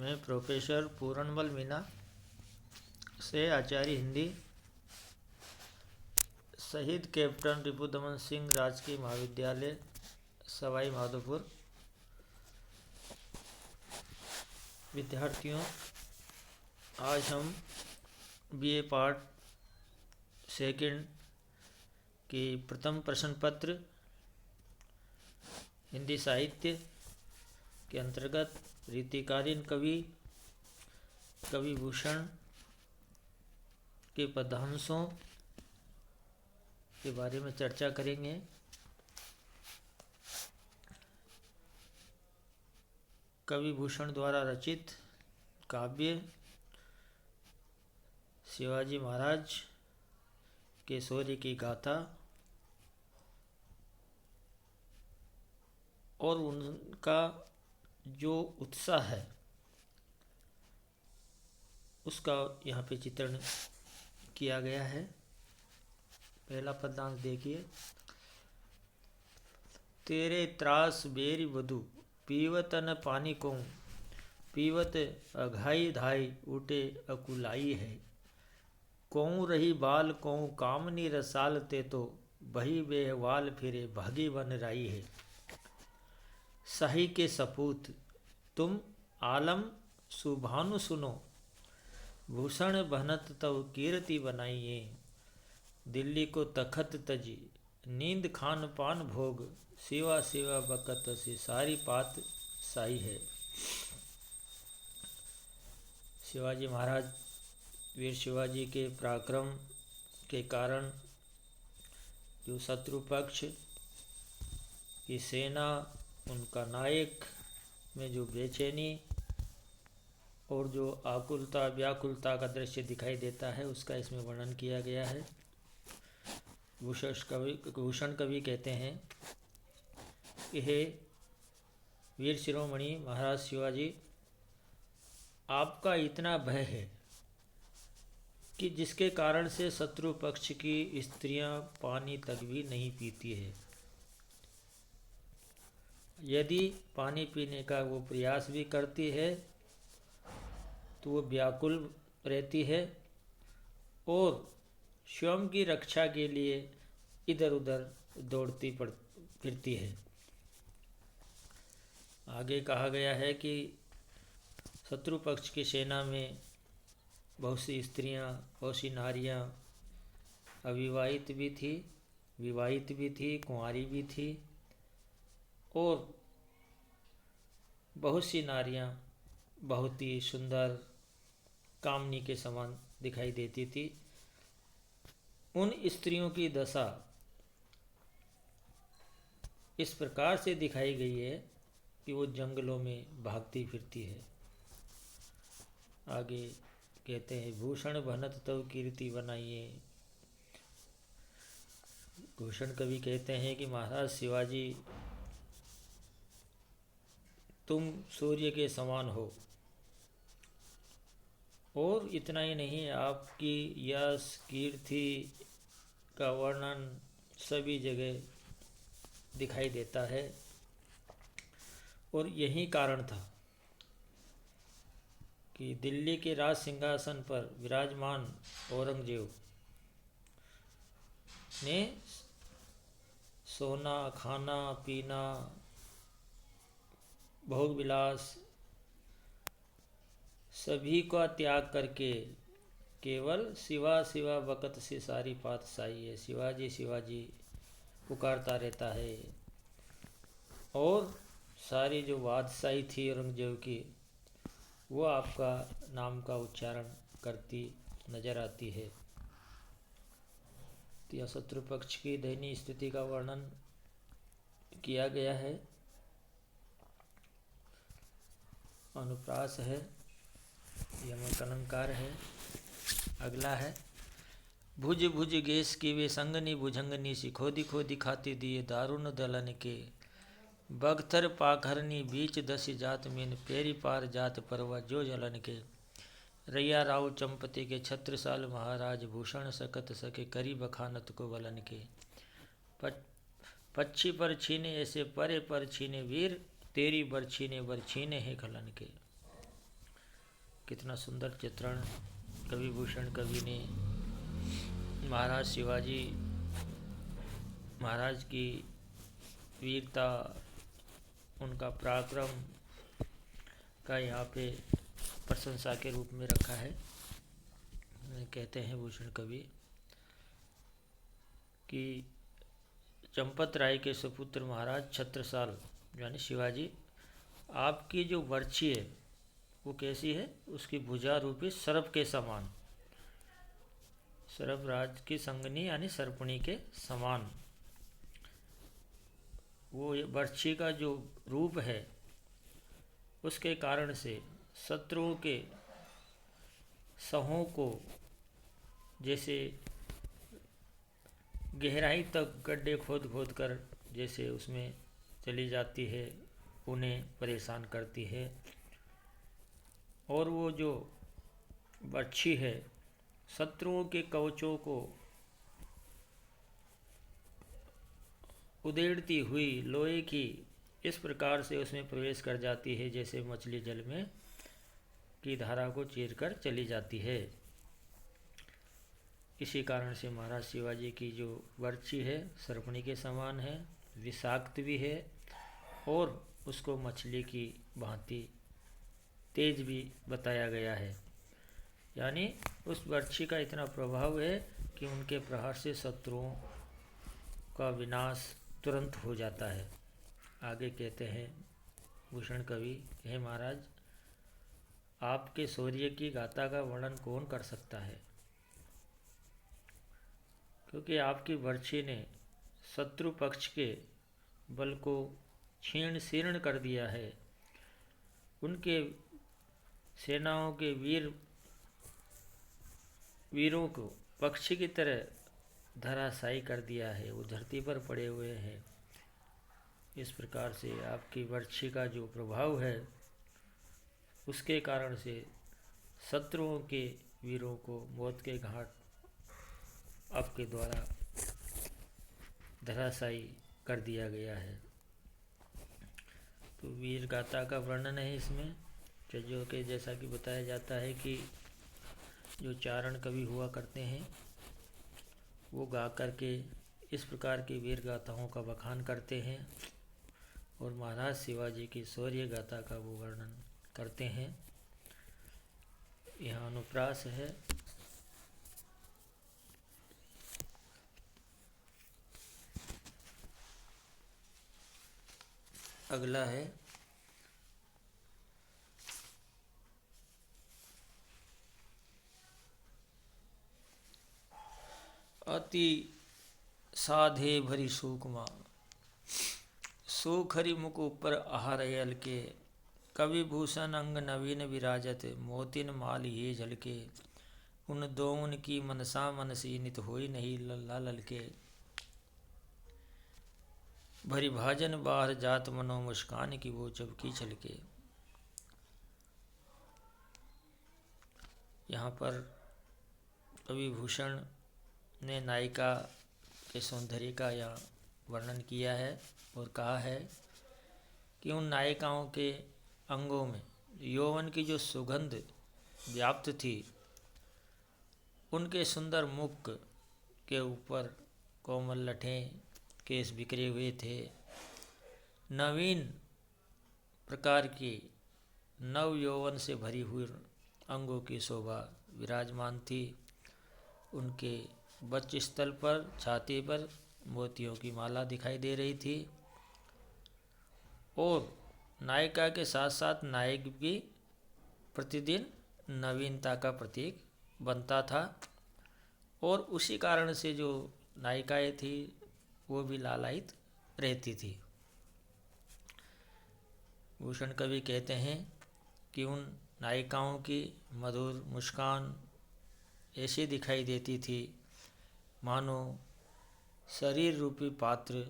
मैं प्रोफेसर पूरनमल मीना से आचार्य हिंदी शहीद कैप्टन रिपुदमन सिंह राजकीय महाविद्यालय सवाई माधोपुर। विद्यार्थियों, आज हम बीए पार्ट सेकंड की प्रथम प्रश्न पत्र हिंदी साहित्य के अंतर्गत रीतिकालीन कवि भूषण के पदांशों के बारे में चर्चा करेंगे। कवि भूषण द्वारा रचित काव्य शिवाजी महाराज के शौर्य की गाथा और उनका जो उत्साह है उसका यहाँ पे चित्रण किया गया है। पहला पद्यांश देखिए। तेरे त्रास बेरी बधु पीवत न पानी को पीवत अघाई धाई उठे अकुलाई है। कौं रही बाल कौं कामनी रसाल ते तो बही बेहवाल फिरे भागी बन राई है। शाही के सपूत तुम आलम सुभानु सुनो भूषण बनत तव कीर्ति बनाइए। दिल्ली को तखत तजी नींद खान पान भोग सेवा सेवा बकत से सारी पात साई है। शिवाजी महाराज वीर शिवाजी के पराक्रम के कारण जो शत्रु पक्ष की सेना, उनका नायक में जो बेचैनी और जो आकुलता व्याकुलता का दृश्य दिखाई देता है उसका इसमें वर्णन किया गया है। भूषण कवि कहते हैं कि हे वीर शिरोमणि महाराज शिवाजी, आपका इतना भय है कि जिसके कारण से शत्रु पक्ष की स्त्रियां पानी तक भी नहीं पीती है। यदि पानी पीने का वो प्रयास भी करती है तो वो व्याकुल रहती है और स्वयं की रक्षा के लिए इधर उधर दौड़ती फिरती है। आगे कहा गया है कि शत्रु पक्ष की सेना में बहुत सी स्त्रियां, बहुत सी नारियां अविवाहित भी थी, विवाहित भी थी, कुंवारी भी थी और बहुत सी नारियां बहुत ही सुंदर कामनी के समान दिखाई देती थी। उन स्त्रियों की दशा इस प्रकार से दिखाई गई है कि वो जंगलों में भागती फिरती है। आगे कहते हैं भूषण बनत तव कीर्ति बनाइए। भूषण कवि कहते हैं कि महाराज शिवाजी, तुम सूर्य के समान हो और इतना ही नहीं, आपकी यश कीर्ति का वर्णन सभी जगह दिखाई देता है। और यही कारण था कि दिल्ली के राज सिंहासन पर विराजमान औरंगजेब ने सोना, खाना पीना, भोग विलास सभी का त्याग करके केवल शिवा शिवा बकत से सारी पात साई है, शिवाजी शिवाजी पुकारता रहता है। और सारी जो बादशाही थी औरंगजेब की, वो आपका नाम का उच्चारण करती नजर आती है। तो यह शत्रु पक्ष की दयनीय स्थिति का वर्णन किया गया है। अनुप्रास है, यमक अलंकार है। अगला है भुज भुज गैस की वे संगनी भुजंगनी सी खोदी खोदी खाती दिए दारुण दलन के। बगथर पाखरनी बीच दसी जात मीन पेरी पार जात परवा जो जलन के। रैया राव चंपति के छत्रसाल महाराज भूषण सकत सके करी बखानत को वलन के। पक्षी पर छीने ऐसे परे पर छीने वीर तेरी बर छीने है खलन के। कितना सुंदर चित्रण कवि भूषण कवि ने महाराज शिवाजी महाराज की वीरता, उनका पराक्रम का यहाँ पे प्रशंसा के रूप में रखा है। कहते हैं भूषण कवि कि चंपत राय के सुपुत्र महाराज छत्रसाल यानी शिवाजी, आपकी जो वर्ची है वो कैसी है? उसकी भुजा रूपी सर्प के समान, सर्पराज की संगनी यानी सर्पणी के समान वो वर्ची का जो रूप है, उसके कारण से शत्रुओं के सहों को जैसे गहराई तक गड्ढे खोद खोद कर जैसे उसमें चली जाती है, उन्हें परेशान करती है। और वो जो वर्ची है शत्रुओं के कवचों को उधेड़ती हुई लोहे की इस प्रकार से उसमें प्रवेश कर जाती है जैसे मछली जल में की धारा को चीर कर चली जाती है। इसी कारण से महाराज शिवाजी की जो वर्ची है सर्पणी के समान है, विषाक्त भी है और उसको मछली की भांति तेज भी बताया गया है। यानी उस वर्ची का इतना प्रभाव है कि उनके प्रहार से शत्रुओं का विनाश तुरंत हो जाता है। आगे कहते हैं भूषण कवि, हे महाराज, आपके शौर्य की गाथा का वर्णन कौन कर सकता है? क्योंकि आपकी वर्ची ने शत्रु पक्ष के बल को छीण शीर्ण कर दिया है। उनके सेनाओं के वीरों को पक्षी की तरह धराशायी कर दिया है, वो धरती पर पड़े हुए हैं। इस प्रकार से आपकी वर्ची का जो प्रभाव है उसके कारण से शत्रुओं के वीरों को मौत के घाट आपके द्वारा धराशायी कर दिया गया है। तो वीर गाथा का वर्णन है इसमें, जो कि जैसा कि बताया जाता है कि जो चारण कवि हुआ करते हैं वो गा करके इस प्रकार की वीर गाथाओं का बखान करते हैं और महाराज शिवाजी की शौर्य गाथा का वो वर्णन करते हैं। यहाँ अनुप्रास है, अगला है अति साधे भरी सूकमा, सूखरी मुख ऊपर आहार यल के, कवि भूषण अंग नवीन विराजत, मोतिन माल ये झल के, उन दोन की मनसा मनसी नित होई नहीं लल्ला ललके, भरी भाजन बाहर जात मनो मुस्कान की वो चबकी छलके। यहाँ पर कवि भूषण ने नायिका के सौंदर्य का यहाँ वर्णन किया है और कहा है कि उन नायिकाओं के अंगों में यौवन की जो सुगंध व्याप्त थी, उनके सुंदर मुख के ऊपर कोमल लठें केस बिखरे हुए थे, नवीन प्रकार की नव यौवन से भरी हुई अंगों की शोभा विराजमान थी। उनके वक्षस्थल पर छाती पर मोतियों की माला दिखाई दे रही थी और नायिका के साथ साथ नायक भी प्रतिदिन नवीनता का प्रतीक बनता था और उसी कारण से जो नायिकाएं थी वो भी लालायित रहती थी। भूषण कवि कहते हैं कि उन नायिकाओं की मधुर मुस्कान ऐसी दिखाई देती थी मानो शरीर रूपी पात्र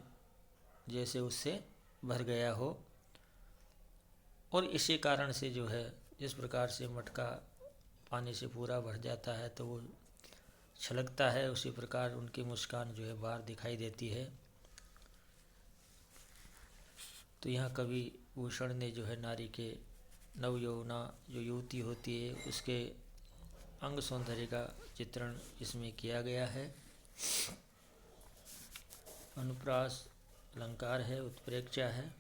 जैसे उससे भर गया हो, और इसी कारण से जो है जिस प्रकार से मटका पानी से पूरा भर जाता है तो वो छलकता है, उसी प्रकार उनकी मुस्कान जो है बाहर दिखाई देती है। तो यहाँ कवि भूषण ने जो है नारी के नवयौवना जो युवती होती है उसके अंग सौंदर्य का चित्रण इसमें किया गया है। अनुप्रास अलंकार है, उत्प्रेक्षा है।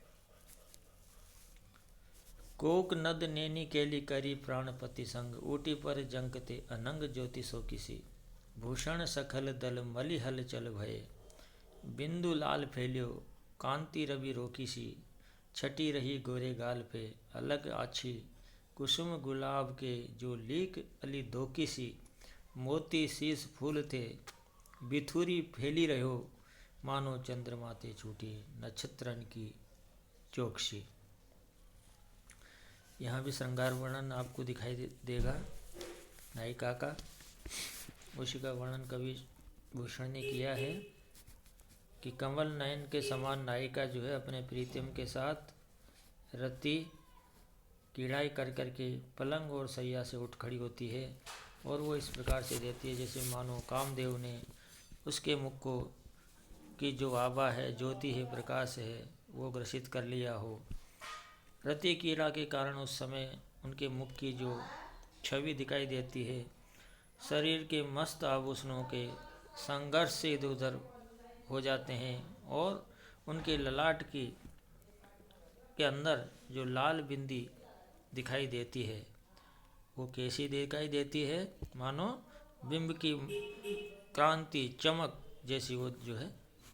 कोक नद नैनी केली करी प्राणपति संग, ऊटी पर जंकते अनंग ज्योति सो किसी, भूषण सखल दल मलि हल चल भये, बिंदु लाल फैल्यो कांति रवि रोकी सी, छटी रही गोरे गाल पे अलग आछी, कुसुम गुलाब के जो लीक अली दोकी सी, मोती शीस फूल थे बिथुरी फैली रहो, मानो चंद्रमा ते छूटी नक्षत्रन की चौकसी। यहाँ भी श्रृंगार वर्णन आपको दिखाई देगा नायिका का। उसी का वर्णन कवि भूषण ने किया है कि कमल नयन के समान नायिका जो है अपने प्रीतम के साथ रति कीड़ाई कर करके पलंग और सैया से उठ खड़ी होती है और वो इस प्रकार से देती है जैसे मानो कामदेव ने उसके मुख को की जो आभा है, ज्योति है, प्रकाश है, वो ग्रसित कर लिया हो। रति कीड़ा के कारण उस समय उनके मुख की जो छवि दिखाई देती है, शरीर के मस्त आभूषणों के संघर्ष से इधर उधर हो जाते हैं और उनके ललाट की के अंदर जो लाल बिंदी दिखाई देती है वो कैसी दिखाई देती है, मानो बिंब की क्रांति चमक जैसी वो जो है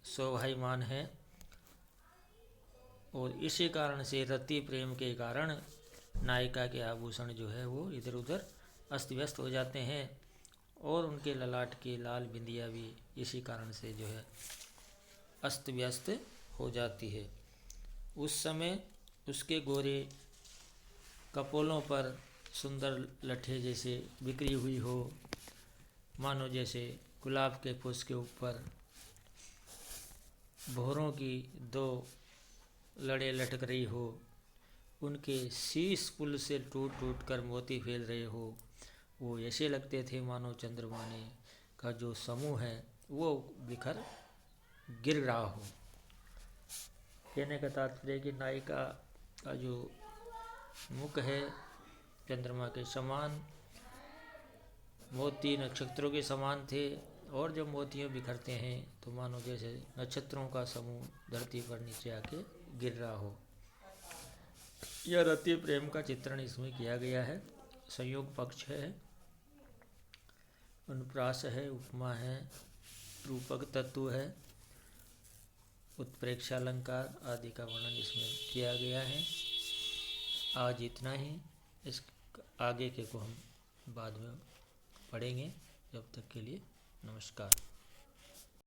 शोभायमान है। और इसी कारण से रति प्रेम के कारण नायिका के आभूषण जो है वो इधर उधर अस्त व्यस्त हो जाते हैं और उनके ललाट की लाल बिंदिया भी इसी कारण से जो है अस्त व्यस्त हो जाती है। उस समय उसके गोरे कपोलों पर सुंदर लठे जैसे बिखरी हुई हो, मानो जैसे गुलाब के फूल के ऊपर भौरों की दो लड़े लटक रही हो, उनके शीश पुल से टूट टूट कर मोती फैल रहे हो, वो ऐसे लगते थे मानो चंद्रमा ने का जो समूह है वो बिखर गिर रहा हो। कहने का तात्पर्य कि नायिका का जो मुख है चंद्रमा के समान, मोती नक्षत्रों के समान थे और जब मोतियाँ बिखरते हैं तो मानो जैसे नक्षत्रों का समूह धरती पर नीचे आके गिर रहा हो। यह रति प्रेम का चित्रण इसमें किया गया है। संयोग पक्ष है, अनुप्रास है, उपमा है, रूपक तत्व है, उत्प्रेक्षा अलंकार आदि का वर्णन इसमें किया गया है। आज इतना ही, इस आगे के को हम बाद में पढ़ेंगे। जब तक के लिए नमस्कार।